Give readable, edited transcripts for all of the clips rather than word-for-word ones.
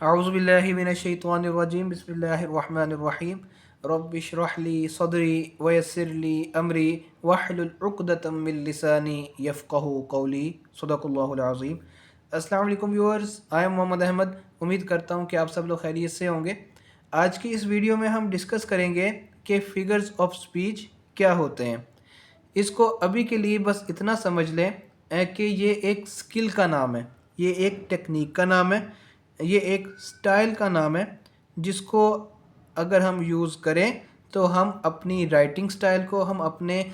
औज़ुबिल्लाहिमिनश्शैतानिर्रजीम बिस्मिल्लाहिर्रहमानिर्रहीम रब्बिश्रह ली सदरी वयस्सिर ली अमरी वहलुल उक़दतम मिन लिसानी यफ़क़हू क़ौली सदक़ल्लाहुल अज़ीम। अस्सलाम वालेकुम viewers, I am Mohammad Ahmad. उम्मीद करता हूँ कि आप सब लोग खैरियत से होंगे। आज की इस वीडियो में हम डिस्कस करेंगे कि फ़िगर्स ऑफ स्पीच क्या होते हैं। इसको अभी के लिए बस इतना समझ लें कि ये एक स्किल का नाम है, ये एक टेक्निक का नाम है, ये एक स्टाइल का नाम है जिसको अगर हम यूज़ करें तो हम अपनी राइटिंग स्टाइल को, हम अपने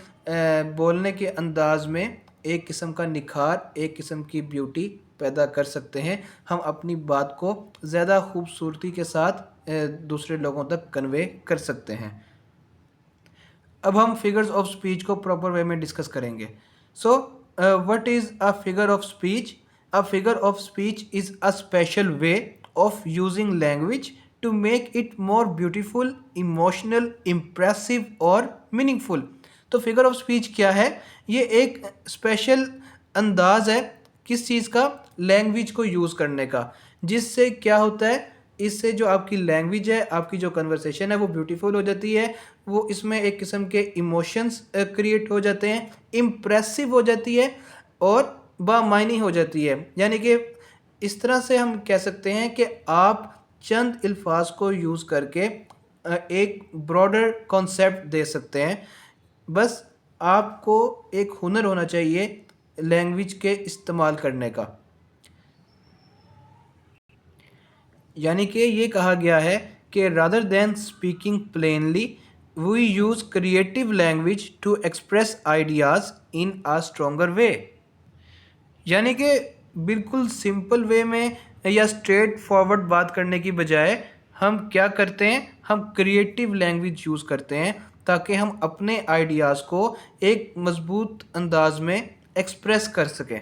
बोलने के अंदाज में एक किस्म का निखार, एक किस्म की ब्यूटी पैदा कर सकते हैं। हम अपनी बात को ज़्यादा खूबसूरती के साथ दूसरे लोगों तक कन्वे कर सकते हैं। अब हम फिगर्स ऑफ स्पीच को प्रॉपर वे में डिस्कस करेंगे। So what is a figure of speech? A figure of speech is a special way of using language to make it more beautiful, emotional, impressive और meaningful. तो figure of speech क्या है? ये एक special अंदाज है किस चीज़ का? लैंग्वेज को यूज़ करने का। जिससे क्या होता है, इससे जो आपकी लैंग्वेज है, आपकी जो कन्वर्सेशन है वो ब्यूटीफुल हो जाती है। वो इसमें एक किस्म के इमोशंस क्रिएट हो जाते हैं, इम्प्रेसिव हो जाती है और बामायनी हो जाती है। यानी कि इस तरह से हम कह सकते हैं कि आप चंद अल्फाज को यूज़ करके एक ब्रॉडर कॉन्सेप्ट दे सकते हैं। बस आपको एक हुनर होना चाहिए लैंग्वेज के इस्तेमाल करने का। यानी कि ये कहा गया है कि rather than speaking plainly we use creative language to express ideas in a stronger way. यानी कि बिल्कुल सिंपल वे में या स्ट्रेट फॉरवर्ड बात करने की बजाय हम क्या करते हैं, हम क्रिएटिव लैंग्वेज यूज़ करते हैं ताकि हम अपने आइडियाज़ को एक मज़बूत अंदाज में एक्सप्रेस कर सकें।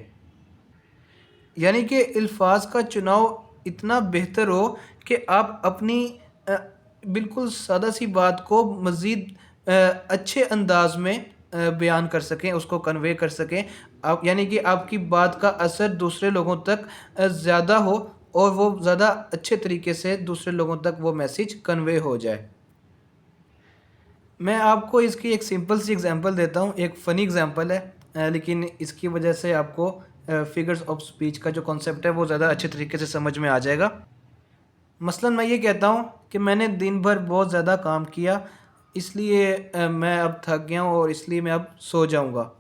यानी कि अल्फाज का चुनाव इतना बेहतर हो कि आप अपनी अ, बिल्कुल सादा सी बात को मज़ीद अच्छे अंदाज में बयान कर सकें, उसको कन्वे कर सकें। आप यानी कि आपकी बात का असर दूसरे लोगों तक ज़्यादा हो और वो ज़्यादा अच्छे तरीके से दूसरे लोगों तक वो मैसेज कन्वे हो जाए। मैं आपको इसकी एक सिंपल सी एग्ज़ाम्पल देता हूँ, एक फ़नी एग्ज़ाम्पल है, लेकिन इसकी वजह से आपको फिगर्स ऑफ स्पीच का जो कॉन्सेप्ट है वो ज़्यादा अच्छे तरीके से समझ में आ जाएगा। मसलन मैं ये कहता हूँ कि मैंने दिन भर बहुत ज़्यादा काम किया, इसलिए मैं अब थक गया हूँ और इसलिए मैं अब सो जाऊँगा।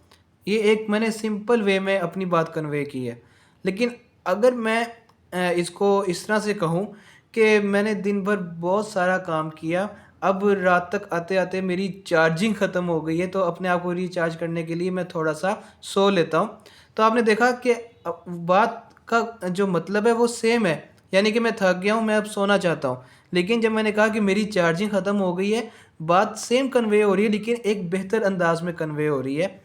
ये एक मैंने सिंपल वे में अपनी बात कन्वे की है। लेकिन अगर मैं इसको इस तरह से कहूँ कि मैंने दिन भर बहुत सारा काम किया, अब रात तक आते-आते मेरी चार्जिंग ख़त्म हो गई है, तो अपने आप को रिचार्ज करने के लिए मैं थोड़ा-सा सो लेता हूँ। तो आपने देखा कि बात का जो मतलब है वो सेम है, यानी कि मैं थक गया हूँ, मैं अब सोना चाहता हूँ। लेकिन जब मैंने कहा कि मेरी चार्जिंग ख़त्म हो गई है, बात सेम कन्वे हो रही है लेकिन एक बेहतर अंदाज़ में कन्वे हो रही है।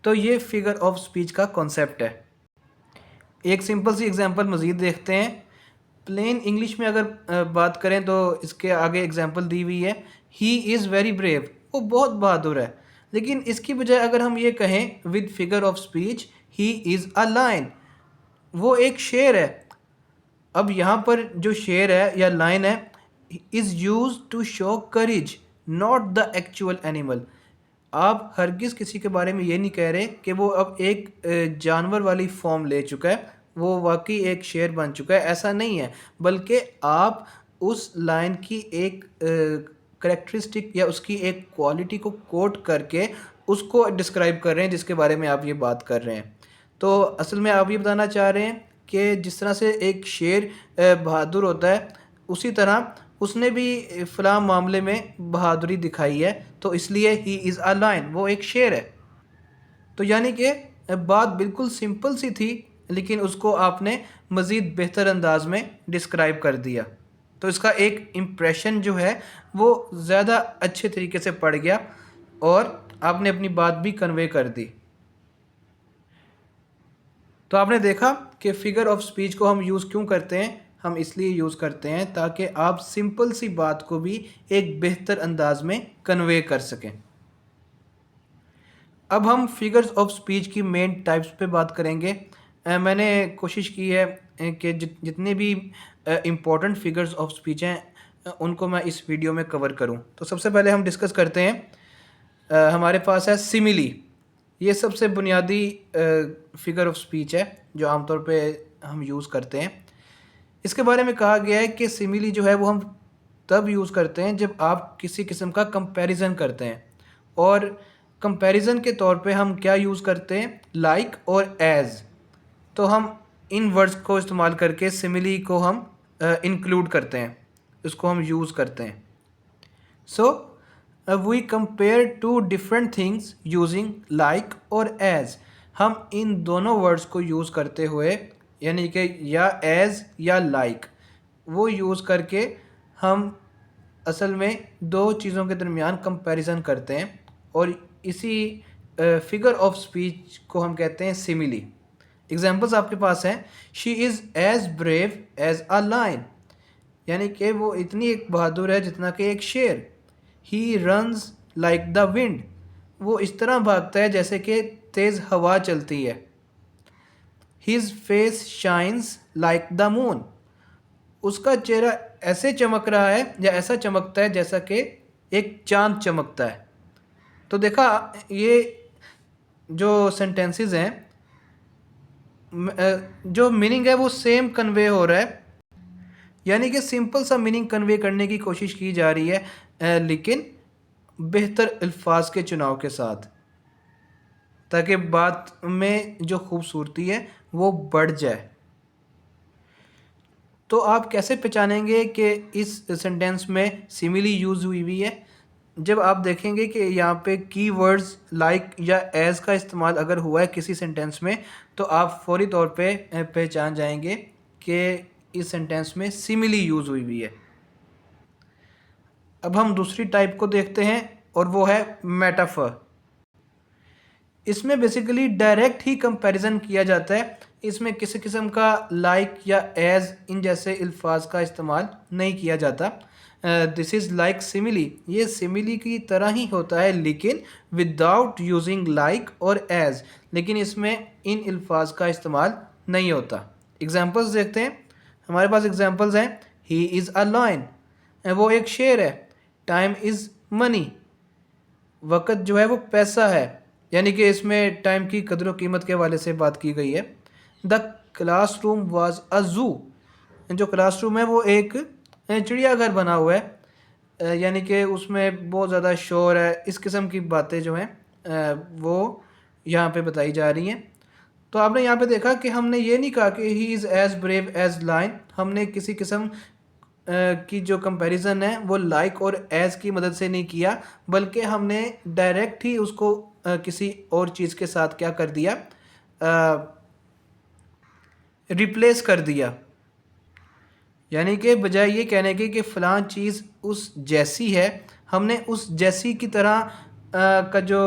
तो ये फिगर ऑफ स्पीच का कॉन्सेप्ट है। एक सिंपल सी एग्जांपल मज़ीद देखते हैं। प्लेन इंग्लिश में अगर बात करें तो इसके आगे एग्जांपल दी हुई है, ही इज़ वेरी ब्रेव, वो बहुत बहादुर है। लेकिन इसकी बजाय अगर हम ये कहें with figure of speech, he is a lion, वो एक शेर है। अब यहाँ पर जो शेर है या लाइन है, is use to show courage, not the actual animal. आप हरगिज़ किसी के बारे में ये नहीं कह रहे कि वो अब एक जानवर वाली फॉर्म ले चुका है, वो वाकई एक शेर बन चुका है, ऐसा नहीं है। बल्कि आप उस लाइन की एक करेक्टरिस्टिक या उसकी एक क्वालिटी को कोट करके उसको डिस्क्राइब कर रहे हैं जिसके बारे में आप ये बात कर रहे हैं। तो असल में आप ये बताना चाह रहे हैं कि जिस तरह से एक शेर बहादुर होता है, उसी तरह उसने भी फ़लाँ मामले में बहादुरी दिखाई है, तो इसलिए ही इज़ अ लायन, वो एक शेर है। तो यानी कि बात बिल्कुल सिंपल सी थी, लेकिन उसको आपने मज़ीद बेहतर अंदाज में डिस्क्राइब कर दिया। तो इसका एक इम्प्रेशन जो है वो ज़्यादा अच्छे तरीके से पड़ गया और आपने अपनी बात भी कन्वे कर दी। तो आपने देखा कि फ़िगर ऑफ स्पीच को हम यूज़ क्यों करते हैं? हम इसलिए यूज़ करते हैं ताकि आप सिंपल सी बात को भी एक बेहतर अंदाज में कन्वे कर सकें। अब हम फिगर्स ऑफ स्पीच की मेन टाइप्स पे बात करेंगे। मैंने कोशिश की है के जितने भी इम्पोर्टेंट फिगर्स ऑफ स्पीच हैं उनको मैं इस वीडियो में कवर करूं। तो सबसे पहले हम डिस्कस करते हैं, हमारे पास है सिमिली। ये सबसे बुनियादी फिगर ऑफ स्पीच है जो आमतौर पे हम यूज़ करते हैं। इसके बारे में कहा गया है कि सिमिली जो है वो हम तब यूज़ करते हैं जब आप किसी किस्म का कंपैरिजन करते हैं, और कंपैरिजन के तौर पे हम क्या यूज़ करते हैं, लाइक और एज। तो हम इन वर्ड्स को इस्तेमाल करके सिमिली को हम इंक्लूड करते हैं, इसको हम यूज़ करते हैं। So we compare two different things using like और एज। हम इन दोनों वर्ड्स को यूज़ करते हुए, यानी कि या एज या लाइक, वो यूज़ करके हम असल में दो चीज़ों के दरमियान कंपैरिजन करते हैं, और इसी फिगर ऑफ स्पीच को हम कहते हैं सिमिली। एग्जाम्पल्स आपके पास हैं, she is as brave as a lion, यानी कि वो इतनी एक बहादुर है जितना कि एक शेर। He runs like the wind, वो इस तरह भागता है जैसे कि तेज़ हवा चलती है। His face shines like the moon, उसका चेहरा ऐसे चमक रहा है या ऐसा चमकता है जैसा कि एक चांद चमकता है। तो देखा, ये जो सेंटेंसेस हैं, जो मीनिंग है वो सेम कन्वे हो रहा है, यानी कि सिंपल सा मीनिंग कन्वे करने की कोशिश की जा रही है, लेकिन बेहतर अल्फाज के चुनाव के साथ, ताकि बात में जो खूबसूरती है वो बढ़ जाए। तो आप कैसे पहचानेंगे कि इस सेंटेंस में सिमिली यूज़ हुई है? जब आप देखेंगे कि यहाँ पे कीवर्ड्स लाइक या एज का इस्तेमाल अगर हुआ है किसी सेंटेंस में, तो आप फौरी तौर पे पहचान जाएंगे कि इस सेंटेंस में सिमिली यूज़ हुई है। अब हम दूसरी टाइप को देखते हैं, और वो है मेटाफर। इसमें बेसिकली डायरेक्ट ही कंपैरिजन किया जाता है, इसमें किसी किस्म का लाइक या एज इन जैसे अल्फाज का इस्तेमाल नहीं किया जाता। दिस इज़ लाइक सिमिली, ये सिमिली की तरह ही होता है लेकिन विदाउट यूजिंग लाइक और एज, लेकिन इसमें इन अल्फाज का इस्तेमाल नहीं होता। एग्जाम्पल्स देखते हैं, हमारे पास एग्जाम्पल्स हैं, ही इज़ अ लायन, वो एक शेर है। टाइम इज़ मनी, वक़्त जो है वो पैसा है, यानी कि इसमें टाइम की कदर व कीमत के हवाले से बात की गई है। The classroom was a zoo, जो क्लासरूम है वो एक चिड़ियाघर बना हुआ है, यानी कि उसमें बहुत ज़्यादा शोर है। इस किस्म की बातें जो हैं वो यहाँ पे बताई जा रही हैं। तो आपने यहाँ पे देखा कि हमने ये नहीं कहा कि he is as brave as lion, हमने किसी किस्म की जो कंपैरिजन है वो लाइक और एज की मदद से नहीं किया, बल्कि हमने डायरेक्ट ही उसको किसी और चीज़ के साथ क्या कर दिया, रिप्लेस कर दिया। यानी कि बजाय ये कहने के कि फ़लाँ चीज़ उस जैसी है, हमने उस जैसी की तरह का जो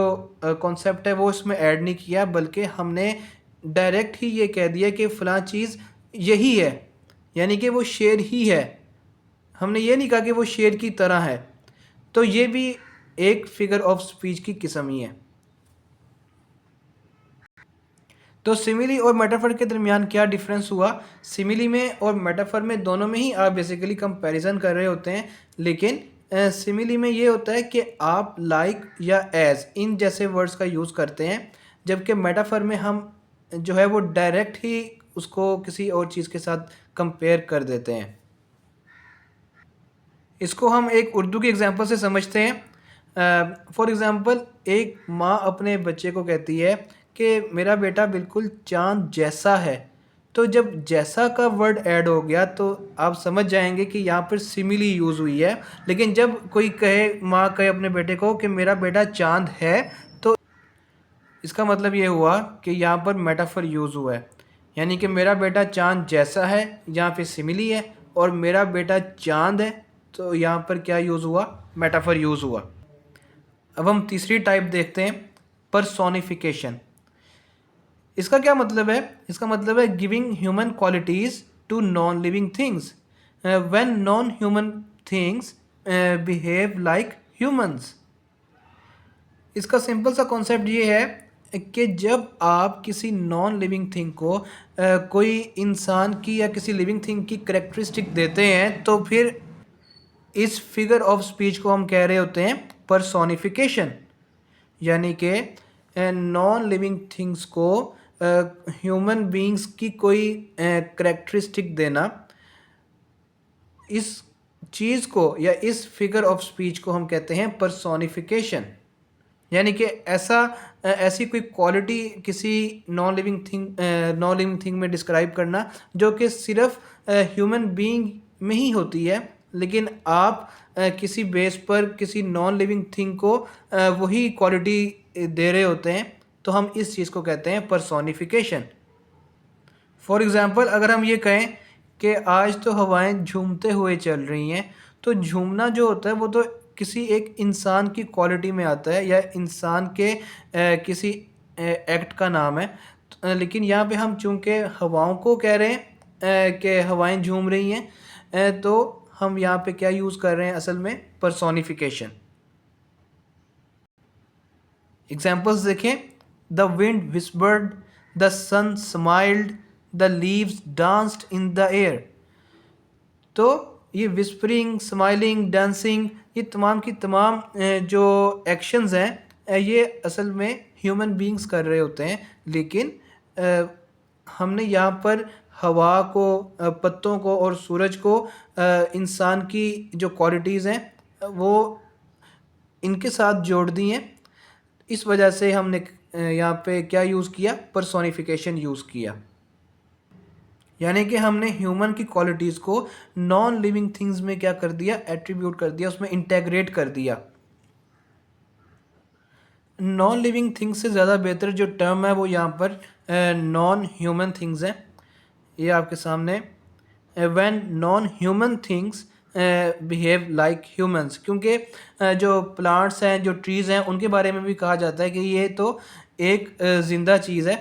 कॉन्सेप्ट है वो इसमें ऐड नहीं किया, बल्कि हमने डायरेक्ट ही ये कह दिया कि फ़लाँ चीज़ यही है, यानी कि वो शेर ही है। हमने ये नहीं कहा कि वो शेर की तरह है। तो ये भी एक फिगर ऑफ स्पीच की किस्म ही है। तो सिमिली और मेटाफर के दरमियान क्या डिफरेंस हुआ? सिमिली में और मेटाफर में दोनों में ही आप बेसिकली कंपैरिजन कर रहे होते हैं, लेकिन सिमिली में ये होता है कि आप लाइक या एज इन जैसे वर्ड्स का यूज़ करते हैं, जबकि मेटाफर में हम जो है वो डायरेक्ट ही उसको किसी और चीज़ के साथ कंपेयर कर देते हैं। इसको हम एक उर्दू की एग्जांपल से समझते हैं। फॉर एग्ज़ाम्पल, एक माँ अपने बच्चे को कहती है कि मेरा बेटा बिल्कुल चाँद जैसा है। तो जब जैसा का वर्ड ऐड हो गया तो आप समझ जाएंगे कि यहाँ पर सिमिली यूज़ हुई है। लेकिन जब कोई कहे, माँ कहे अपने बेटे को कि मेरा बेटा चाँद है, तो इसका मतलब ये हुआ कि यहाँ पर मेटाफर यूज़ हुआ है। यानी कि मेरा बेटा चाँद जैसा है, यहाँ पे सिमिली है, और मेरा बेटा चाँद है, तो यहाँ पर क्या यूज़ हुआ, मेटाफर यूज़ हुआ। अब हम तीसरी टाइप देखते हैं, पर्सोनिफिकेशन। इसका क्या मतलब है? इसका मतलब है giving human qualities to non living things when non human things behave like humans. इसका सिंपल सा कॉन्सेप्ट ये है कि जब आप किसी नॉन लिविंग थिंग को कोई इंसान की या किसी लिविंग थिंग की करेक्टरिस्टिक देते हैं तो फिर इस फिगर ऑफ स्पीच को हम कह रहे होते हैं पर्सोनिफिकेशन। यानी कि नॉन लिविंग थिंग्स को ह्यूमन बीइंग्स की कोई करेक्टरिस्टिक देना, इस चीज़ को या इस फिगर ऑफ स्पीच को हम कहते हैं पर्सोनिफिकेशन। यानी कि ऐसी कोई क्वालिटी किसी नॉन लिविंग थिंग में डिस्क्राइब करना जो कि सिर्फ ह्यूमन बीइंग में ही होती है, लेकिन आप किसी बेस पर किसी नॉन लिविंग थिंग को वही क्वालिटी दे रहे होते हैं, तो हम इस चीज़ को कहते हैं पर्सोनिफिकेशन। फॉर एग्ज़ाम्पल अगर हम ये कहें कि आज तो हवाएं झूमते हुए चल रही हैं, तो झूमना जो होता है वो तो किसी एक इंसान की क्वालिटी में आता है या इंसान के किसी एक्ट का नाम है। लेकिन यहाँ पे हम चूँकि हवाओं को कह रहे हैं कि हवाएं झूम रही हैं, तो हम यहाँ पे क्या यूज़ कर रहे हैं असल में पर्सोनिफिकेशन। एग्जाम्पल्स देखें, the wind whispered, the sun smiled, the leaves danced in the air. तो ये विस्परिंग, स्माइलिंग, डांसिंग, ये तमाम की तमाम जो एक्शंस हैं ये असल में ह्यूमन बीइंग्स कर रहे होते हैं, लेकिन हमने यहाँ पर हवा को, पत्तों को और सूरज को इंसान की जो क्वालिटीज़ हैं वो इनके साथ जोड़ दी हैं। इस वजह से हमने यहाँ पे क्या यूज़ किया, पर्सोनिफिकेशन यूज़ किया। यानी कि हमने ह्यूमन की क्वालिटीज़ को नॉन लिविंग थिंग्स में क्या कर दिया, एट्रीब्यूट कर दिया, उसमें इंटेग्रेट कर दिया। नॉन लिविंग थिंग्स से ज़्यादा बेहतर जो टर्म है वो यहाँ पर नॉन ह्यूमन थिंग्स है। ये आपके सामने, when non human things behave like humans, क्योंकि जो प्लांट्स हैं, जो ट्रीज़ हैं, उनके बारे में भी कहा जाता है कि ये तो एक ज़िंदा चीज़ है,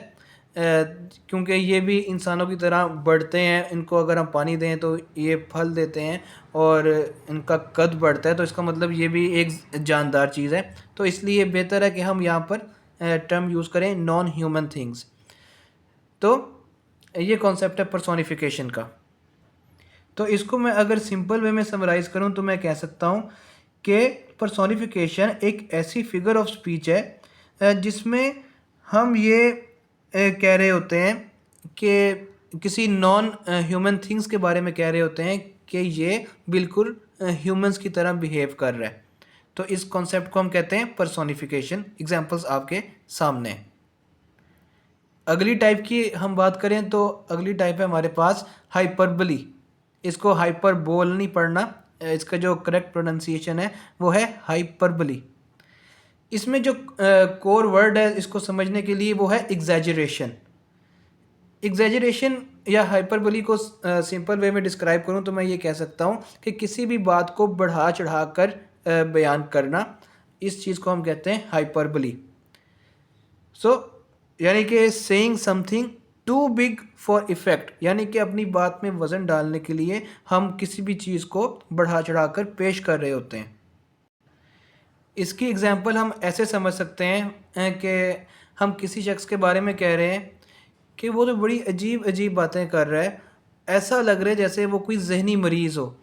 क्योंकि ये भी इंसानों की तरह बढ़ते हैं। इनको अगर हम पानी दें तो ये फल देते हैं और इनका कद बढ़ता है, तो इसका मतलब ये भी एक जानदार चीज़ है। तो इसलिए बेहतर है कि हम यहाँ पर टर्म यूज़ करें नॉन ह्यूमन थिंग्स। तो ये कॉन्सेप्ट है पर्सोनिफिकेशन का। तो इसको मैं अगर सिंपल वे में समराइज़ करूँ तो मैं कह सकता हूँ कि पर्सोनिफिकेशन एक ऐसी फिगर ऑफ स्पीच है जिसमें हम ये कह रहे होते हैं कि किसी नॉन ह्यूमन थिंग्स के बारे में कह रहे होते हैं कि ये बिल्कुल ह्यूमंस की तरह बिहेव कर रहा है। तो इस कॉन्सेप्ट को हम कहते हैं पर्सोनिफिकेशन। एग्जांपल्स आपके सामने हैं। अगली टाइप की हम बात करें तो अगली टाइप है हमारे पास हाइपरबली। इसको हाइपरबोल नहीं पढ़ना, इसका जो करेक्ट प्रोनाउंसिएशन है वो है हाइपरबली। इसमें जो कोर वर्ड है इसको समझने के लिए वो है एग्जैजरेशन। एग्जैजरेशन या हाइपरबली को सिंपल वे में डिस्क्राइब करूं तो मैं ये कह सकता हूं कि किसी भी बात को बढ़ा चढ़ा कर बयान करना, इस चीज़ को हम कहते हैं हाइपरबली। यानी कि saying something too big for effect, यानी कि अपनी बात में वज़न डालने के लिए हम किसी भी चीज़ को बढ़ा चढ़ा कर पेश कर रहे होते हैं। इसकी एग्जांपल हम ऐसे समझ सकते हैं कि हम किसी शख्स के बारे में कह रहे हैं कि वो तो बड़ी अजीब अजीब बातें कर रहा है, ऐसा लग रहा है जैसे वो कोई जहनी मरीज़ हो।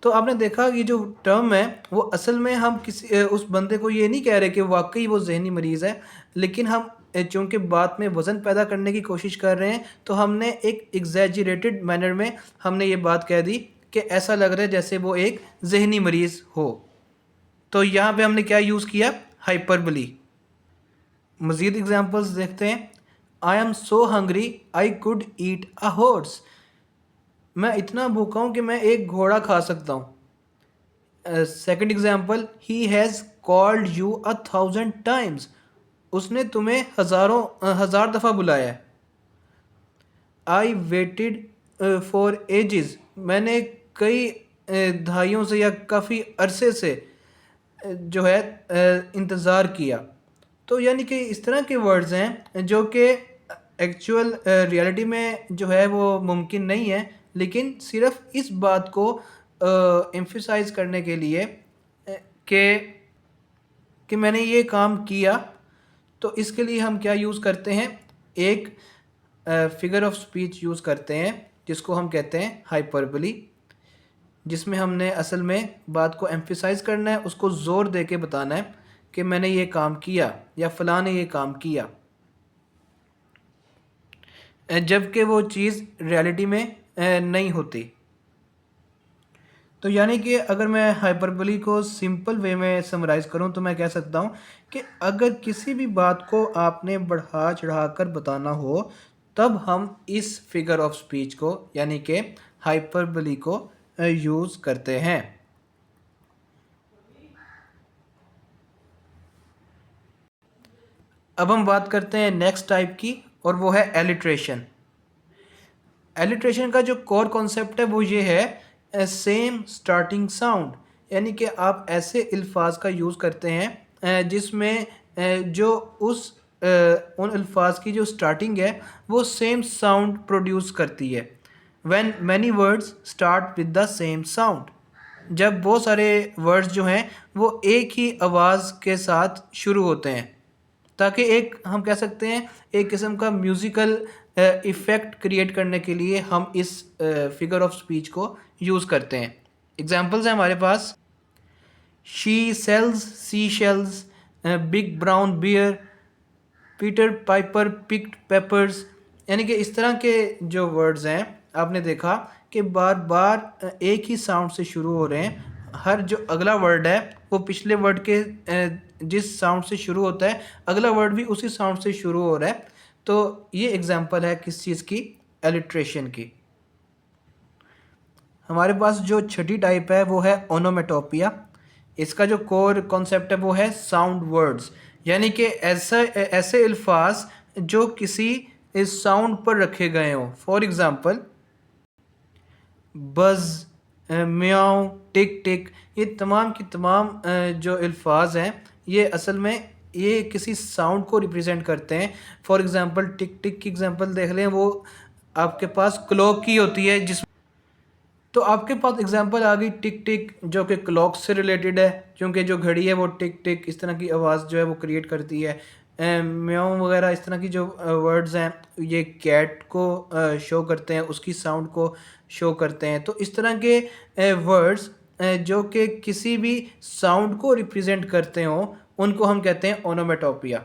तो आपने देखा ये जो टर्म है वो असल में हम किसी उस बंदे को ये नहीं कह रहे कि वाकई वो जहनी मरीज़ है, लेकिन हम चूँकि बात में वज़न पैदा करने की कोशिश कर रहे हैं तो हमने एक एग्जैजरेटेड मैनर में हमने ये बात कह दी कि ऐसा लग रहा है जैसे वो एक जहनी मरीज़ हो। तो यहाँ पे हमने क्या यूज़ किया, हाइपरबली। मज़ीद एग्जांपल्स देखते हैं। I am so hungry I could eat a horse. मैं इतना भूखा हूँ कि मैं एक घोड़ा खा सकता हूँ। Second example, he has called you 1,000 times. उसने तुम्हें हज़ार दफ़ा बुलाया है। I waited for ages. मैंने कई दहाइयों से या काफ़ी अरसे से जो है इंतज़ार किया। तो यानी कि इस तरह के वर्ड्स हैं जो कि एक्चुअल रियलिटी में जो है वो मुमकिन नहीं है, लेकिन सिर्फ इस बात को एम्फसाइज़ करने के लिए कि मैंने ये काम किया तो इसके लिए हम क्या यूज़ करते हैं, एक फिगर ऑफ स्पीच यूज़ करते हैं जिसको हम कहते हैं हाइपरबली, जिसमें हमने असल में बात को एम्फिसाइज़ करना है, उसको ज़ोर दे के बताना है कि मैंने ये काम किया या फ़लाँ ने ये काम किया, जबकि वो चीज़ रियलिटी में नहीं होती। तो यानी कि अगर मैं हाइपरबोली को सिंपल वे में समराइज़ करूं तो मैं कह सकता हूं कि अगर किसी भी बात को आपने बढ़ा चढ़ा कर बताना हो, तब हम इस फिगर ऑफ स्पीच को यानी कि हाइपरबोली को यूज़ करते हैं। अब हम बात करते हैं नेक्स्ट टाइप की, और वो है एलिट्रेशन। एलिट्रेशन का जो कोर कॉन्सेप्ट है वो ये है सेम स्टार्टिंग साउंड, यानी कि आप ऐसे अल्फाज का यूज़ करते हैं जिसमें जो उस उन अल्फाज की जो स्टार्टिंग है वो सेम साउंड प्रोड्यूस करती है। When many words start with the same sound, जब बहुत सारे वर्ड्स जो हैं वो एक ही आवाज़ के साथ शुरू होते हैं, ताकि एक हम कह सकते हैं एक किस्म का म्यूज़िकल इफ़ेक्ट क्रिएट करने के लिए हम इस फिगर ऑफ स्पीच को यूज़ करते हैं। एग्जांपल्स हैं हमारे पास, she sells sea shells, big brown bear, Peter Piper picked peppers. यानी कि इस तरह के जो वर्ड्स हैं आपने देखा कि बार बार एक ही साउंड से शुरू हो रहे हैं। हर जो अगला वर्ड है वो पिछले वर्ड के जिस साउंड से शुरू होता है अगला वर्ड भी उसी साउंड से शुरू हो रहा है। तो ये एग्जांपल है किस चीज़ की, एलिट्रेशन की। हमारे पास जो छठी टाइप है वो है ओनोमेटोपिया। इसका जो कोर कॉन्सेप्ट है वो है साउंड वर्ड्स, यानी कि ऐसे अल्फाज जो किसी इस साउंड पर रखे गए हों। फॉर एग्ज़ाम्पल बज़, म्याऊ, टिक टिक, ये तमाम की तमाम जो अल्फाज हैं ये असल में ये किसी साउंड को रिप्रेजेंट करते हैं। फॉर एग्ज़ाम्पल टिक टिक की एग्ज़ाम्पल देख लें, वो आपके पास क्लॉक की होती है जिस तो आपके पास एग्जांपल आ गई टिक टिक, जो कि क्लॉक से रिलेटेड है, क्योंकि जो घड़ी है वो टिक टिक इस तरह की आवाज़ जो है वो क्रिएट करती है। म्याऊं वगैरह इस तरह की जो वर्ड्स हैं ये कैट को शो करते हैं, उसकी साउंड को शो करते हैं। तो इस तरह के वर्ड्स जो कि किसी भी साउंड को रिप्रेजेंट करते हों उनको हम कहते हैं ओनोमेटोपिया,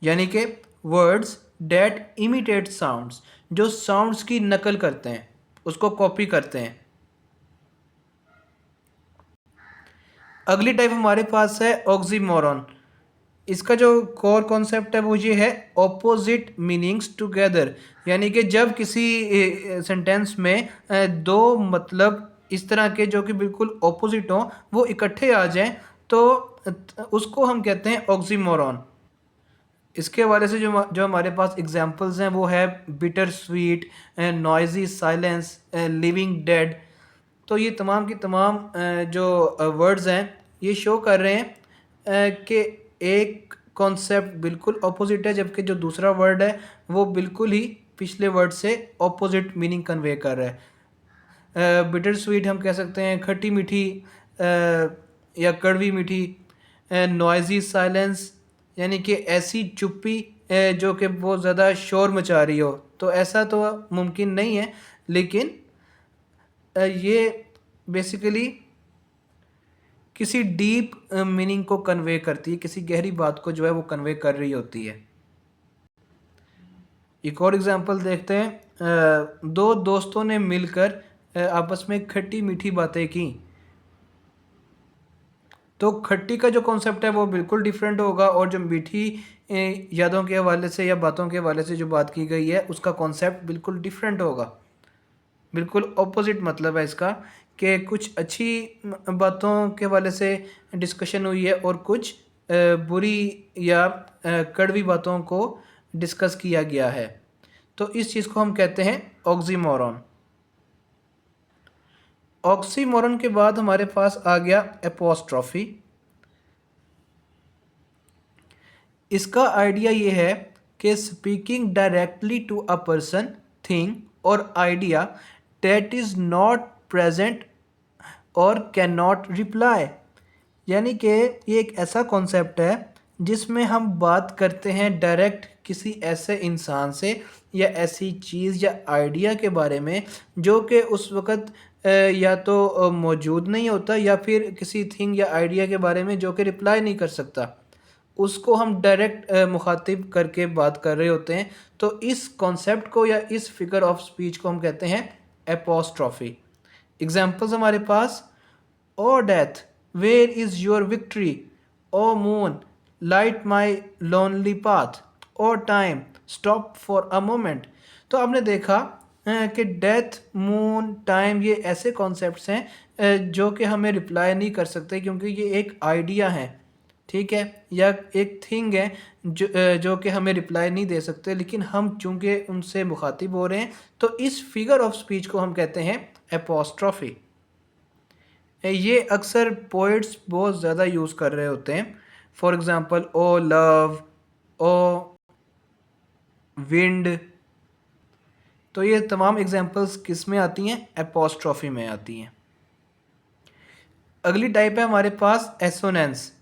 यानी कि वर्ड्स डेट इमिटेट साउंड्स, जो साउंड्स की नकल करते हैं, उसको कॉपी करते हैं। अगली टाइप हमारे पास है ऑक्सीमोरॉन। इसका जो कोर कॉन्सेप्ट है वो ये है ऑपोजिट मीनिंग्स टुगेदर, यानी कि जब किसी सेंटेंस में दो मतलब इस तरह के जो कि बिल्कुल ऑपोजिट हों वो इकट्ठे आ जाएं तो उसको हम कहते हैं ऑक्सीमोरॉन। इसके हवाले से जो हमारे पास एग्जांपल्स हैं वो है bitter sweet, noisy silence, living dead. तो ये तमाम की तमाम जो वर्ड्स हैं ये शो कर रहे हैं कि एक कॉन्सेप्ट बिल्कुल अपोजिट है, जबकि जो दूसरा वर्ड है वो बिल्कुल ही पिछले वर्ड से अपोजिट मीनिंग कन्वे कर रहा है। बिटर स्वीट हम कह सकते हैं खट्टी मीठी या कड़वी मीठी। नॉइजी साइलेंस यानी कि ऐसी चुप्पी जो कि बहुत ज़्यादा शोर मचा रही हो। तो ऐसा तो मुमकिन नहीं है, लेकिन ये बेसिकली किसी डीप मीनिंग को कन्वे करती है, किसी गहरी बात को जो है वो कन्वे कर रही होती है। एक और एग्जांपल देखते हैं, दो दोस्तों ने मिलकर आपस में खट्टी मीठी बातें की। तो खट्टी का जो कॉन्सेप्ट है वो बिल्कुल डिफरेंट होगा, और जो मीठी यादों के हवाले से या बातों के हवाले से जो बात की गई है उसका कॉन्सेप्ट बिल्कुल डिफरेंट होगा। बिल्कुल ऑपोजिट मतलब है इसका कि कुछ अच्छी बातों के हवाले से डिस्कशन हुई है और कुछ बुरी या कड़वी बातों को डिस्कस किया गया है। तो इस चीज़ को हम कहते हैं ऑक्सीमोरॉन। ऑक्सीमोरॉन के बाद हमारे पास आ गया एपोस्ट्रॉफी। इसका आइडिया ये है कि speaking directly to a person, thing और idea that is not present और कैन नॉट रिप्लाई। यानी कि ये एक ऐसा कॉन्सेप्ट है जिसमें हम बात करते हैं डायरेक्ट किसी ऐसे इंसान से या ऐसी चीज़ या आइडिया के बारे में जो कि उस वक़्त या तो मौजूद नहीं होता या फिर किसी थिंग या आइडिया के बारे में जो कि रिप्लाई नहीं कर सकता। उसको हम डायरेक्ट मुखातिब करके बात कर रहे होते हैं। तो इस कॉन्सेप्ट को या इस फिगर ऑफ स्पीच को हम कहते हैं एपोस्ट्रॉफी। एग्जाम्पल्स हमारे पास: O death, where is your victory? O moon, light my lonely path? O time, stop for a moment? तो आपने देखा कि डेथ, मून, टाइम ये ऐसे कॉन्सेप्ट्स हैं जो कि हमें रिप्लाई नहीं कर सकते क्योंकि ये एक आइडिया है, ठीक है, या एक थिंग है जो कि हमें रिप्लाई नहीं दे सकते, लेकिन हम चूंकि उनसे मुखातिब हो रहे हैं तो इस फिगर ऑफ स्पीच को हम कहते हैं एपोस्ट्रॉफी। ये अक्सर पोइट्स बहुत ज़्यादा यूज़ कर रहे होते हैं। For example, O love, O wind. तो ये तमाम एग्जांपल्स किस में आती हैं? एपोस्ट्रॉफी में आती हैं। अगली टाइप है हमारे पास एसोनेंस।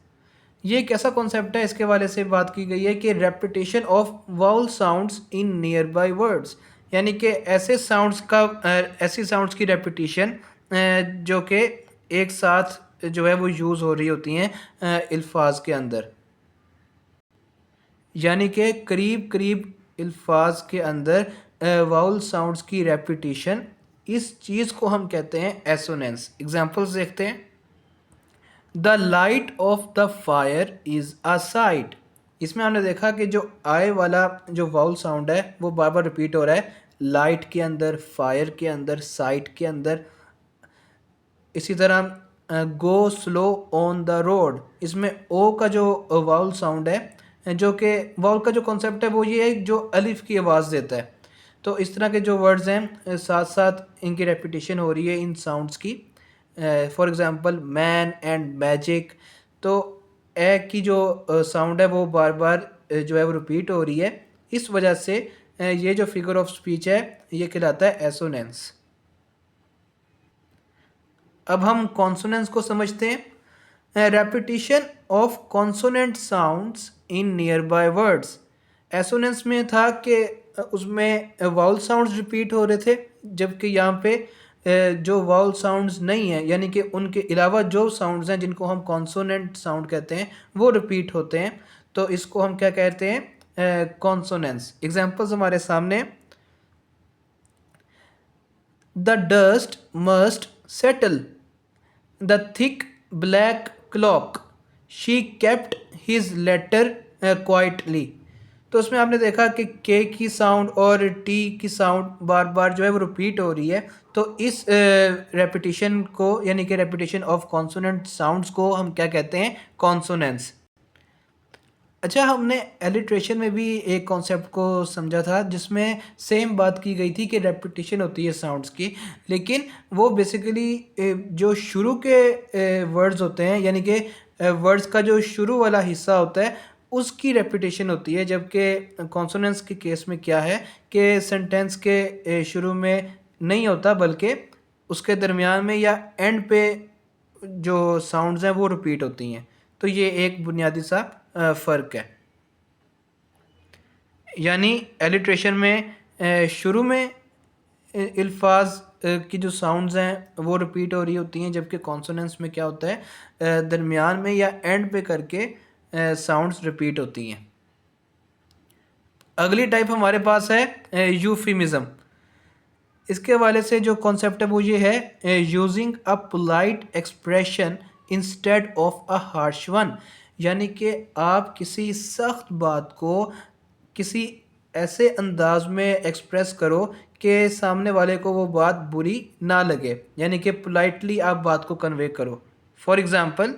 ये एक ऐसा कॉन्सेप्ट है, इसके वाले से बात की गई है कि repetition of vowel sounds in near by words, यानी कि ऐसे साउंड्स का ऐसी साउंड्स की रेपिटेशन जो कि एक साथ जो है वो यूज़ हो रही होती हैं अल्फाज के अंदर, यानी कि करीब करीब अल्फाज के अंदर वाउल साउंड्स की रेपिटेशन, इस चीज़ को हम कहते हैं एसोनेंस। एग्जांपल्स देखते हैं: the light of the fire is a site. इसमें हमने देखा कि जो आय वाला जो वाउल साउंड है वो बार बार रिपीट हो रहा है, लाइट के अंदर, फायर के अंदर, साइट के अंदर। इसी तरह go slow on the road, इसमें ओ का जो वाउल साउंड है, जो कि वाउल का जो कॉन्सेप्ट है वो ये है जो अलिफ की आवाज़ देता है। तो इस तरह के जो वर्ड्स हैं साथ साथ इनकी रेपिटेशन हो रही है इन साउंड्स की। For example, man and magic. तो ए की जो साउंड है वो बार बार जो है वो रिपीट हो रही है, इस वजह से ये जो फिगर ऑफ स्पीच है ये कहलाता है एसोनेंस। अब हम कॉन्सोनेंट्स को समझते हैं। Repetition of consonant sounds in near by words. Assonance में था कि उसमें वाउल साउंड्स रिपीट हो रहे थे, जबकि यहाँ पे जो वाउल साउंड्स नहीं हैं, यानी कि उनके अलावा जो साउंड्स हैं जिनको हम कॉन्सोनेंट साउंड कहते हैं वो रिपीट होते हैं। तो इसको हम क्या कहते हैं? कॉन्सोनेंट्स। एग्जांपल्स हमारे सामने: the dust must settle, the thick black clock, she kept his letter quietly. तो उसमें आपने देखा कि के की साउंड और टी की साउंड बार बार जो है वो रिपीट हो रही है। तो इस रेपिटेशन को, यानी कि रेपिटेशन ऑफ कॉन्सोनेंट साउंड्स को हम क्या कहते हैं? कॉन्सोनेंट्स। अच्छा, हमने एलिट्रेशन में भी एक कॉन्सेप्ट को समझा था जिसमें सेम बात की गई थी कि रेपिटेशन होती है साउंड्स की, लेकिन वो बेसिकली जो शुरू के वर्ड्स होते हैं, यानी कि वर्ड्स का जो शुरू वाला हिस्सा होता है उसकी रेपिटेशन होती है, जबकि कॉन्सोनेंट्स के केस में क्या है कि सेंटेंस के शुरू में नहीं होता बल्कि उसके दरमियान में या एंड पे जो साउंड्स हैं वो रिपीट होती हैं। तो ये एक बुनियादी सा फ़र्क है। यानी एलिट्रेशन में शुरू में अल्फाज की जो साउंड्स हैं वो रिपीट हो रही होती हैं, जबकि कॉन्सोनेंट्स में क्या होता है दरमियान में या एंड पे करके साउंड्स रिपीट होती हैं। अगली टाइप हमारे पास है यूफिमिज़म। इसके हवाले से जो कॉन्सेप्ट है वो ये है: using a polite expression instead of a harsh one. यानी कि आप किसी सख्त बात को किसी ऐसे अंदाज में एक्सप्रेस करो कि सामने वाले को वो बात बुरी ना लगे, यानी कि पोलाइटली आप बात को कन्वे करो। For example,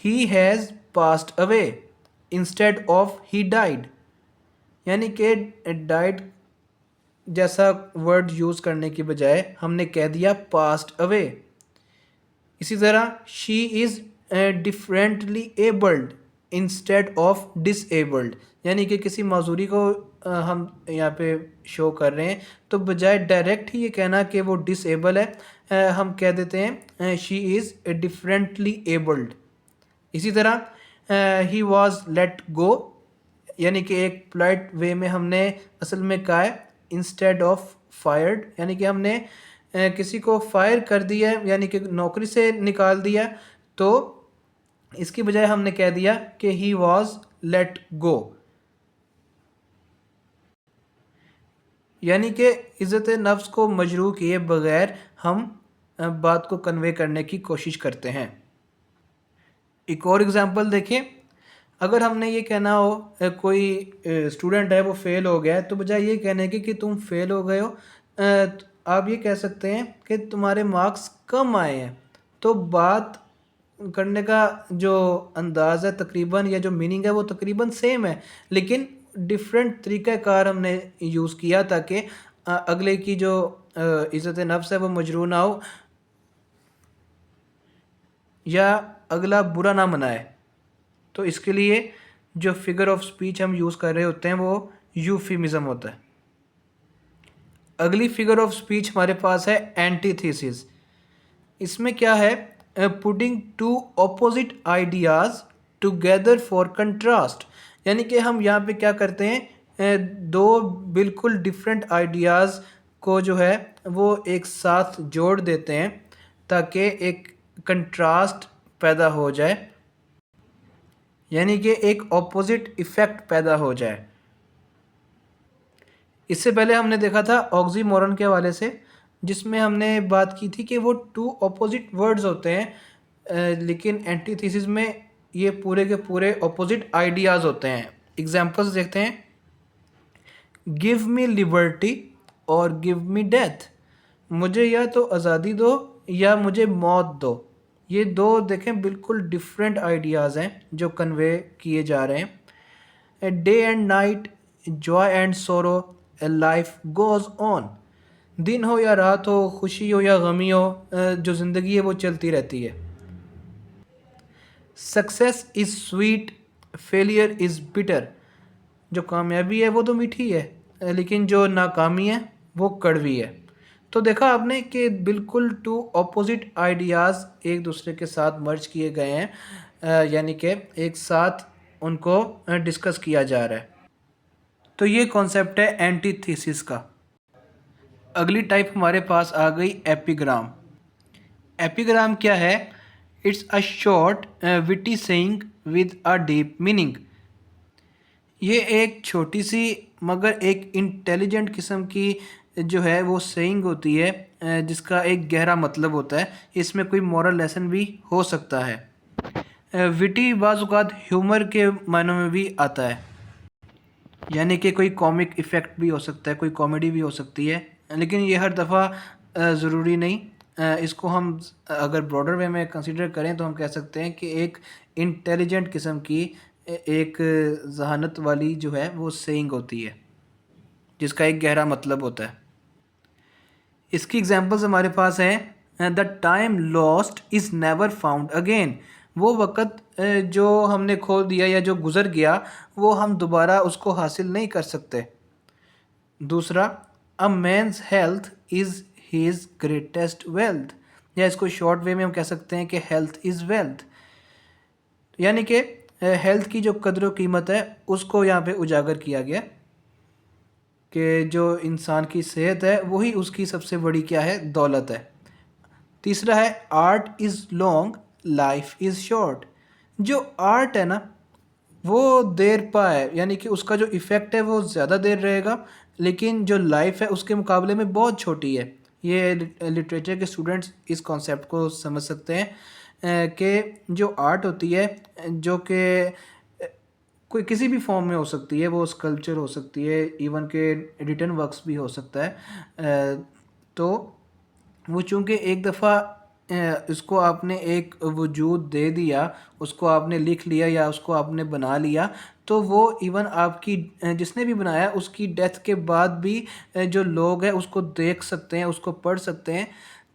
he has passed away instead of he died, यानी कि डाइड जैसा वर्ड यूज़ करने की बजाय हमने कह दिया पास्ट अवे। इसी तरह, she is differently abled instead of disabled, यानी कि किसी माजूरी को हम यहाँ पे शो कर रहे हैं तो बजाय डायरेक्ट ही ये कहना कि वो डिसेबल है, हम कह देते हैं शी इज़ डिफरेंटली एबल्ड। इसी तरह, ही वॉज लेट गो, यानी कि एक पोलाइट वे में हमने असल में कहा है इंस्टेड ऑफ फायर्ड, यानी कि हमने किसी को फायर कर दिया है, यानी कि नौकरी से निकाल दिया, तो इसकी बजाय हमने कह दिया कि ही वॉज लेट गो, यानी कि इज़्ज़त नफ्स को मजरूह किए बगैर हम बात को कन्वे करने की कोशिश करते हैं। एक और एग्ज़ाम्पल देखें, अगर हमने ये कहना हो कोई स्टूडेंट है वो फ़ेल हो गया है, तो बजाय ये कहने के कि तुम फ़ेल हो गए हो, आप ये कह सकते हैं कि तुम्हारे मार्क्स कम आए हैं। तो बात करने का जो अंदाज़ है तकरीबन, या जो मीनिंग है वो तकरीबन सेम है, लेकिन डिफरेंट तरीक़ाकार हमने यूज़ किया ताकि अगले की जो इज़्ज़त नफ्स है वो मजरूह ना हो या अगला बुरा ना मनाए। तो इसके लिए जो फिगर ऑफ स्पीच हम यूज़ कर रहे होते हैं वो यूफिमिज़म होता है। अगली फिगर ऑफ स्पीच हमारे पास है एंटीथेसिस। इसमें क्या है, putting two opposite ideas together for contrast, यानी कि हम यहाँ पे क्या करते हैं, दो बिल्कुल डिफरेंट आइडियाज़ को जो है वो एक साथ जोड़ देते हैं ताकि एक कंट्रास्ट पैदा हो जाए, यानी कि एक ऑपोजिट इफ़ेक्ट पैदा हो जाए। इससे पहले हमने देखा था ऑक्सीमोरन के हवाले से, जिसमें हमने बात की थी कि वो टू ऑपोजिट वर्ड्स होते हैं, लेकिन एंटीथेसिस में ये पूरे के पूरे ऑपोजिट आइडियाज़ होते हैं। एग्जांपल्स देखते हैं, गिव मी लिबर्टी और गिव मी डेथ, मुझे या तो आज़ादी दो या मुझे मौत दो। ये दो देखें बिल्कुल डिफरेंट आइडियाज़ हैं जो कन्वे किए जा रहे हैं। Day and night, Joy and सोरो, ए लाइफ गोज़ ऑन, दिन हो या रात हो, खुशी हो या गमी हो, जो ज़िंदगी है वो चलती रहती है। Success is sweet, failure is bitter, जो कामयाबी है वो तो मीठी है, लेकिन जो नाकामी है वो कड़वी है। तो देखा आपने कि बिल्कुल टू ऑपोजिट आइडियाज़ एक दूसरे के साथ मर्ज किए गए हैं, यानी कि एक साथ उनको डिस्कस किया जा रहा है। तो ये कॉन्सेप्ट है एंटीथेसिस का। अगली टाइप हमारे पास आ गई एपिग्राम। एपिग्राम क्या है? It's a short witty saying with a deep meaning. ये एक छोटी सी मगर एक इंटेलिजेंट किस्म की जो है वो सेइंग होती है, जिसका एक गहरा मतलब होता है। इसमें कोई मॉरल लेसन भी हो सकता है। विटी बाज़ औक़ात ह्यूमर के मायनों में भी आता है, यानी कि कोई कॉमिक इफ़ेक्ट भी हो सकता है, कोई कॉमेडी भी हो सकती है, लेकिन ये हर दफ़ा ज़रूरी नहीं। इसको हम अगर ब्रॉडर वे में कंसिडर करें तो हम कह सकते हैं कि एक इंटेलिजेंट किस्म की एक ज़हानत वाली जो है वो सेइंग होती है, जिसका एक गहरा मतलब होता है। इसकी एग्जांपल्स हमारे पास हैं, the time lost is never found again, वो वक़्त जो हमने खो दिया या जो गुज़र गया वो हम दोबारा उसको हासिल नहीं कर सकते। दूसरा, a man's health is his greatest wealth, या इसको शॉर्ट वे में हम कह सकते हैं कि हेल्थ इज़ वेल्थ, यानी कि हेल्थ की जो कदर व कीमत है उसको यहाँ पे उजागर किया गया कि जो इंसान की सेहत है वही उसकी सबसे बड़ी क्या है, दौलत है। तीसरा है, art is long life is short, जो आर्ट है ना वो देर पा है, यानी कि उसका जो इफ़ेक्ट है वो ज़्यादा देर रहेगा, लेकिन जो लाइफ है उसके मुकाबले में बहुत छोटी है। ये लिटरेचर के स्टूडेंट्स इस कॉन्सेप्ट को समझ सकते हैं कि जो आर्ट होती है, जो कि कोई किसी भी फॉर्म में हो सकती है, वो स्कल्पचर हो सकती है, इवन के रिटन वर्क्स भी हो सकता है, तो वो चूँकि एक दफ़ा इसको आपने एक वजूद दे दिया, उसको आपने लिख लिया या उसको आपने बना लिया, तो वो इवन आपकी जिसने भी बनाया उसकी डेथ के बाद भी जो लोग हैं उसको देख सकते हैं, उसको पढ़ सकते हैं।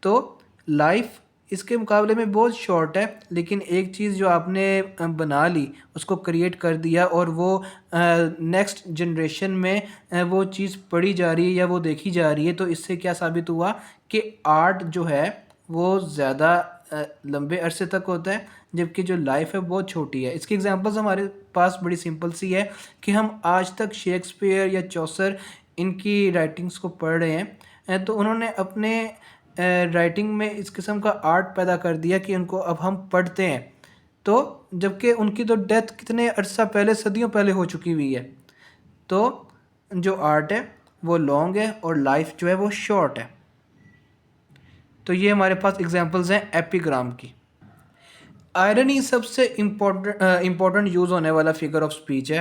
तो लाइफ इसके मुकाबले में बहुत शॉर्ट है, लेकिन एक चीज़ जो आपने बना ली, उसको क्रिएट कर दिया और वो नेक्स्ट जनरेशन में वो चीज़ पढ़ी जा रही है या वो देखी जा रही है, तो इससे क्या साबित हुआ कि आर्ट जो है वो ज़्यादा लंबे अरसे तक होता है, जबकि जो लाइफ है बहुत छोटी है। इसकी एग्जांपल्स हमारे पास बड़ी सिंपल सी है कि हम आज तक शेक्सपियर या चौसर इनकी राइटिंग्स को पढ़ रहे हैं। तो उन्होंने अपने राइटिंग में इस किस्म का आर्ट पैदा कर दिया कि उनको अब हम पढ़ते हैं। तो जबकि उनकी तो डेथ कितने अरसा पहले, सदियों पहले हो चुकी हुई है। तो जो आर्ट है वो लॉन्ग है और लाइफ जो है वो शॉर्ट है। तो ये हमारे पास एग्जांपल्स हैं एपिग्राम की। आयरनी सबसे इम्पोर्टेंट यूज़ होने वाला फिगर ऑफ स्पीच है।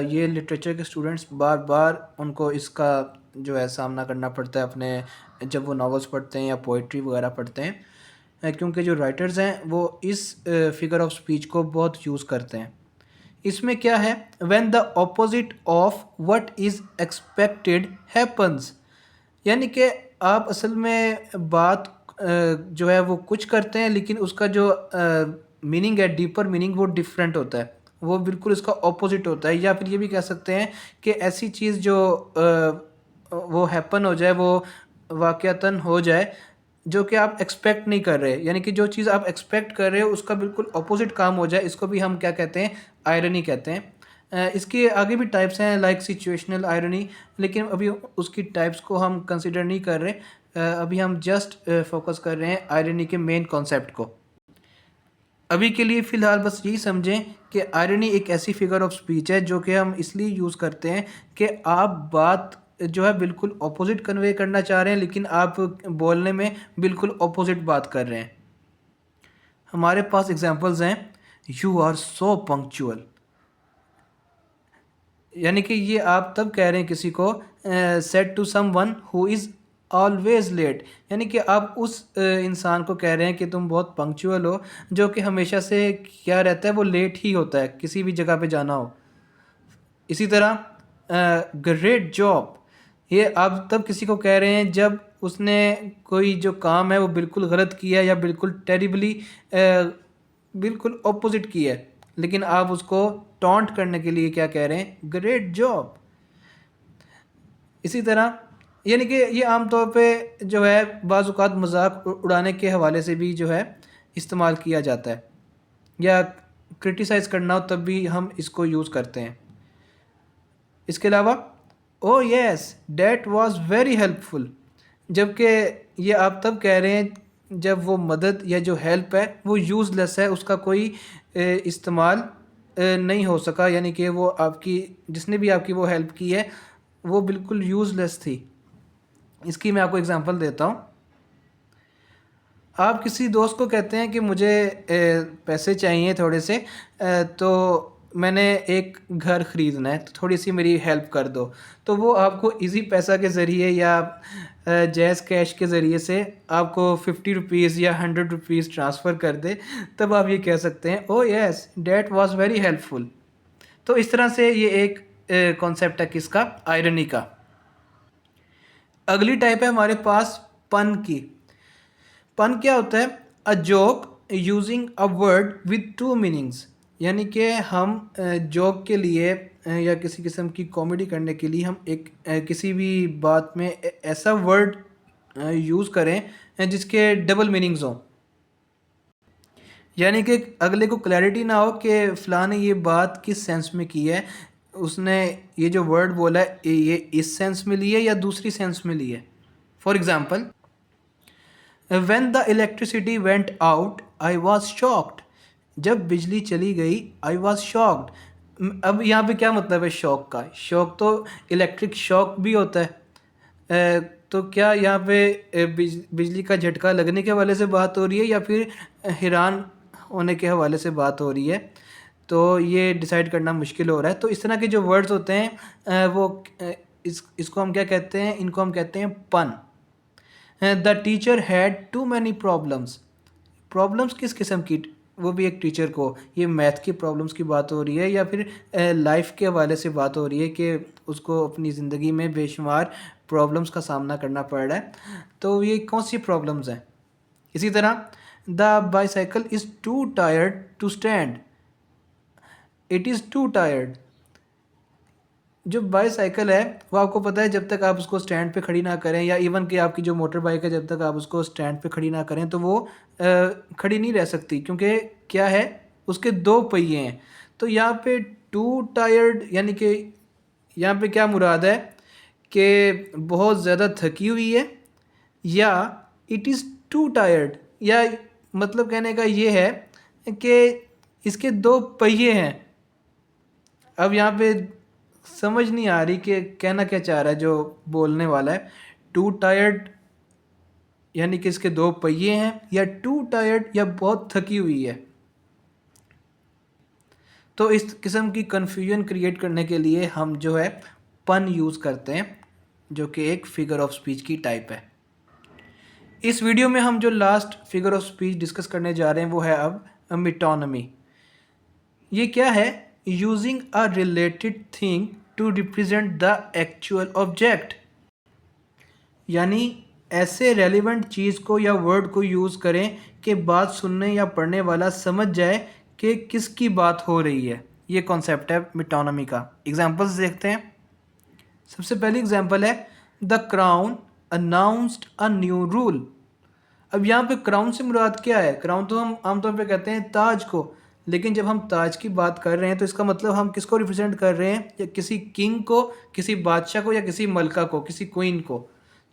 ये लिटरेचर के स्टूडेंट्स बार बार उनको इसका जो है सामना करना पड़ता है अपने, जब वो नॉवेल्स पढ़ते हैं या पोइट्री वगैरह पढ़ते हैं, क्योंकि जो राइटर्स हैं वो इस फिगर ऑफ स्पीच को बहुत यूज़ करते हैं। इसमें क्या है, when the opposite of what is expected happens, यानी कि आप असल में बात जो है वो कुछ करते हैं, लेकिन उसका जो मीनिंग है, डीपर मीनिंग, वो डिफरेंट होता है, वो बिल्कुल इसका ऑपोजिट होता है। या फिर ये भी कह सकते हैं कि ऐसी चीज़ जो वो हैपन हो जाए, वो वाक़यातन हो जाए, जो कि आप एक्सपेक्ट नहीं कर रहे, यानी कि जो चीज़ आप एक्सपेक्ट कर रहे हो उसका बिल्कुल ऑपोजिट काम हो जाए, इसको भी हम क्या कहते हैं, आयरनी कहते हैं। इसके आगे भी टाइप्स हैं लाइक सिचुएशनल आयरनी, लेकिन अभी उसकी टाइप्स को हम कंसिडर नहीं कर रहे। अभी हम जस्ट फोकस कर रहे हैं आयरनी के मेन कॉन्सेप्ट को। अभी के लिए फ़िलहाल बस यही समझें कि आयरनी एक ऐसी फिगर ऑफ स्पीच है जो कि हम इसलिए यूज़ करते हैं कि आप बात जो है बिल्कुल ऑपोजिट कन्वे करना चाह रहे हैं, लेकिन आप बोलने में बिल्कुल ऑपोजिट बात कर रहे हैं। हमारे पास एग्जांपल्स हैं, यू आर सो पंक्चुअल, यानी कि ये आप तब कह रहे हैं किसी को, said to someone who is always late, यानी कि आप उस इंसान को कह रहे हैं कि तुम बहुत पंक्चुअल हो, जो कि हमेशा से क्या रहता है, वो लेट ही होता है किसी भी जगह पे जाना हो। इसी तरह ग्रेट जॉब, ये आप तब किसी को कह रहे हैं जब उसने कोई जो काम है वो बिल्कुल गलत किया है या बिल्कुल टेरिबली बिल्कुल ऑपोजिट किया है, लेकिन आप उसको टॉन्ट करने के लिए क्या कह रहे हैं, ग्रेट जॉब। इसी तरह यानी कि ये आमतौर पे जो है बाज़ औक़ात मजाक उड़ाने के हवाले से भी जो है इस्तेमाल किया जाता है, या क्रिटिसाइज़ करना हो तब भी हम इसको यूज़ करते हैं। इसके अलावा oh yes that was very helpful, जबकि ये आप तब कह रहे हैं जब वो मदद या जो हेल्प है वो यूज़लेस है, उसका कोई इस्तेमाल नहीं हो सका, यानी कि वो आपकी, जिसने भी आपकी वो हेल्प की है वो बिल्कुल यूज़लेस थी। इसकी मैं आपको एग्जांपल देता हूँ। आप किसी दोस्त को कहते हैं कि मुझे पैसे चाहिए थोड़े से, तो मैंने एक घर ख़रीदना है, तो थोड़ी सी मेरी हेल्प कर दो। तो वो आपको इजी पैसा के ज़रिए या जैज़ कैश के ज़रिए से आपको 50 रुपीज़ या 100 रुपीज़ ट्रांसफ़र कर दे, तब आप ये कह सकते हैं oh yes that was very helpful. तो इस तरह से ये एक कॉन्सेप्ट है किसका, आयरनी का। अगली टाइप है हमारे पास पन की। पन क्या होता है, a joke using a word with two meanings, यानी कि हम जोक के लिए या किसी किस्म की कॉमेडी करने के लिए हम एक किसी भी बात में ऐसा वर्ड यूज़ करें जिसके डबल मीनिंग्स हों, यानी कि अगले को क्लैरिटी ना हो कि फ़लाँ ने ये बात किस सेंस में की है, उसने ये जो वर्ड बोला है ये इस सेंस में ली है या दूसरी सेंस में ली है। For example, when the electricity went out I was shocked, जब बिजली चली गई आई वॉज शॉक्ड। अब यहाँ पे क्या मतलब है शॉक का, शॉक तो इलेक्ट्रिक शॉक भी होता है। तो क्या यहाँ पे बिजली का झटका लगने के हवाले से बात हो रही है या फिर हैरान होने के हवाले से बात हो रही है, तो ये डिसाइड करना मुश्किल हो रहा है। तो इस तरह के जो वर्ड्स होते हैं वो इसको हम क्या कहते हैं, इनको हम कहते हैं pun. The teacher had too many problems, problems किस किस्म की, वो भी एक टीचर को, ये मैथ की प्रॉब्लम्स की बात हो रही है या फिर लाइफ के हवाले से बात हो रही है कि उसको अपनी ज़िंदगी में बेशुमार प्रॉब्लम्स का सामना करना पड़ रहा है, तो ये कौन सी प्रॉब्लम्स हैं। इसी तरह the bicycle is too tired to stand, it is too tired, जो बाईसाइकिल है वो आपको पता है जब तक आप उसको स्टैंड पे खड़ी ना करें, या इवन कि आपकी जो मोटर बाइक है जब तक आप उसको स्टैंड पे खड़ी ना करें तो वो खड़ी नहीं रह सकती, क्योंकि क्या है, उसके दो पहिए हैं। तो यहाँ पे टू टायर्ड यानी कि यहाँ पे क्या मुराद है कि बहुत ज़्यादा थकी हुई है, या इट इज़ टू टायर्ड, या मतलब कहने का ये है कि इसके दो पहिए हैं। अब यहाँ पे समझ नहीं आ रही कि कहना क्या चाह रहा है जो बोलने वाला है। टू टायर्ड यानी कि इसके दो पहिए हैं, या टू टायर्ड या बहुत थकी हुई है। तो इस किस्म की कन्फ्यूजन क्रिएट करने के लिए हम जो है पन यूज़ करते हैं, जो कि एक फिगर ऑफ स्पीच की टाइप है। इस वीडियो में हम जो last figure of speech discuss करने जा रहे हैं वो है अब मेटोनमी। ये क्या है? Using a related thing to represent the actual object, यानी ऐसे रेलिवेंट चीज़ को या वर्ड को यूज़ करें कि बात सुनने या पढ़ने वाला समझ जाए कि किसकी बात हो रही है। ये कॉन्सेप्ट है मेटोनमी का। एग्जांपल्स देखते हैं। सबसे पहली एग्जांपल है the crown announced a new rule. अब यहाँ पे क्राउन से मुराद क्या है? क्राउन तो हम आमतौर पे कहते हैं ताज को, लेकिन जब हम ताज की बात कर रहे हैं तो इसका मतलब हम किसको रिप्रेजेंट कर रहे हैं? या किसी किंग को, किसी बादशाह को, या किसी मलका को, किसी क्वीन को।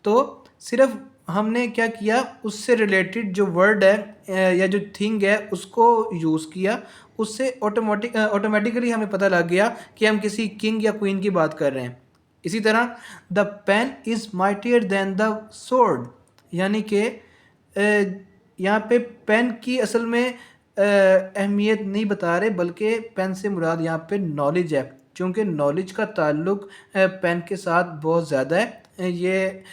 तो सिर्फ हमने क्या किया, उससे रिलेटेड जो वर्ड है या जो थिंग है उसको यूज़ किया, उससे ऑटोमेटिकली हमें पता लग गया कि हम किसी किंग या क्वीन की बात कर रहे हैं। इसी तरह the pen is mightier than the sword, यानी कि यहाँ पे पेन की असल में अहमियत नहीं बता रहे, बल्कि पेन से मुराद यहाँ पे नॉलेज है, क्योंकि नॉलेज का ताल्लुक पेन के साथ बहुत ज़्यादा है। ये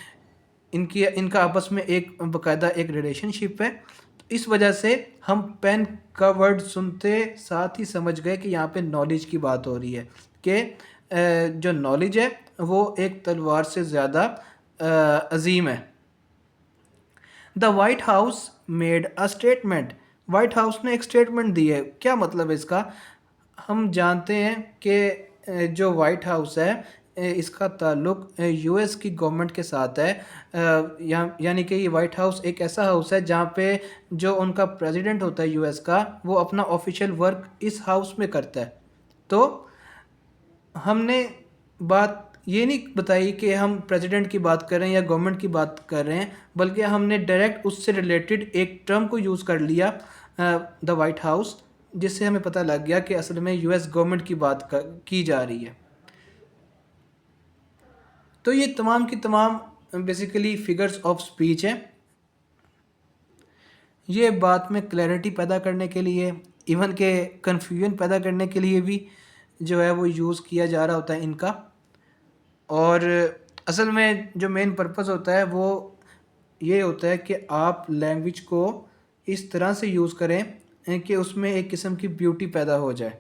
इनका आपस में एक बाकायदा एक रिलेशनशिप है। तो इस वजह से हम पेन का वर्ड सुनते साथ ही समझ गए कि यहाँ पे नॉलेज की बात हो रही है, कि जो नॉलेज है वो एक तलवार से ज़्यादा अजीम है। The white house made a statement. White house ने एक स्टेटमेंट दी है। क्या मतलब है इसका? हम जानते हैं कि जो वाइट हाउस है इसका ताल्लुक यूएस की गवर्नमेंट के साथ है। यानी कि ये वाइट हाउस एक ऐसा हाउस है जहाँ पे जो उनका प्रेसिडेंट होता है यूएस का, वो अपना ऑफिशियल वर्क इस हाउस में करता है। तो हमने बात ये नहीं बताई कि हम प्रेसिडेंट की बात कर रहे हैं या गवर्नमेंट की बात कर रहे हैं, बल्कि हमने डायरेक्ट उससे रिलेटेड एक टर्म को यूज़ कर लिया, द वाइट हाउस, जिससे हमें पता लग गया कि असल में यूएस गवर्नमेंट की बात की जा रही है। तो ये तमाम की तमाम बेसिकली फिगर्स ऑफ स्पीच हैं। ये बात में क्लैरिटी पैदा करने के लिए, इवन के कन्फ्यूजन पैदा करने के लिए भी जो है वो यूज़ किया जा रहा होता है इनका। और असल में जो मेन पर्पस होता है वो ये होता है कि आप लैंग्वेज को इस तरह से यूज़ करें कि उसमें एक किस्म की ब्यूटी पैदा हो जाए।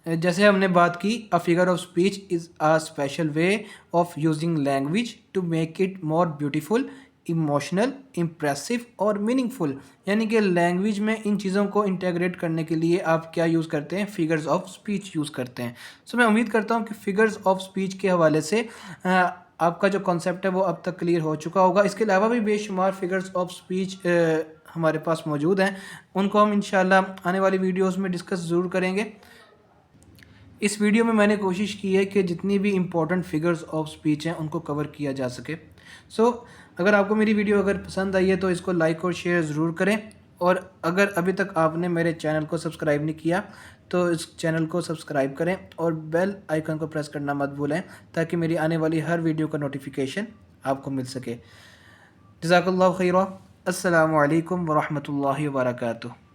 जैसे हमने बात की, a figure of speech is a special way of using language to make it more beautiful, emotional, impressive और मीनिंगफुल। यानी कि लैंग्वेज में इन चीज़ों को इंटेग्रेट करने के लिए आप क्या यूज़ करते हैं? फिगर्स ऑफ स्पीच यूज़ करते हैं। सो मैं उम्मीद करता हूँ कि फिगर्स ऑफ स्पीच के हवाले से आपका जो कॉन्सेप्ट है वो अब तक क्लियर हो चुका होगा। इसके अलावा भी बेशुमार फिगर्स ऑफ स्पीच हमारे पास मौजूद हैं, उनको हम इंशाल्लाह आने वाली वीडियोज़ में डिस्कस ज़रूर करेंगे। इस वीडियो में मैंने कोशिश की है कि जितनी भी इम्पोर्टेंट फिगर्स ऑफ स्पीच हैं उनको कवर किया जा सके। अगर आपको मेरी वीडियो अगर पसंद आई है तो इसको लाइक और शेयर ज़रूर करें, और अगर अभी तक आपने मेरे चैनल को सब्सक्राइब नहीं किया तो इस चैनल को सब्सक्राइब करें और बेल आइकन को प्रेस करना मत भूलें, ताकि मेरी आने वाली हर वीडियो का नोटिफिकेशन आपको मिल सके। जज़ाकल्लाहु खैरा। अस्सलामु अलैकुम व रहमतुल्लाहि व बरकातुहू।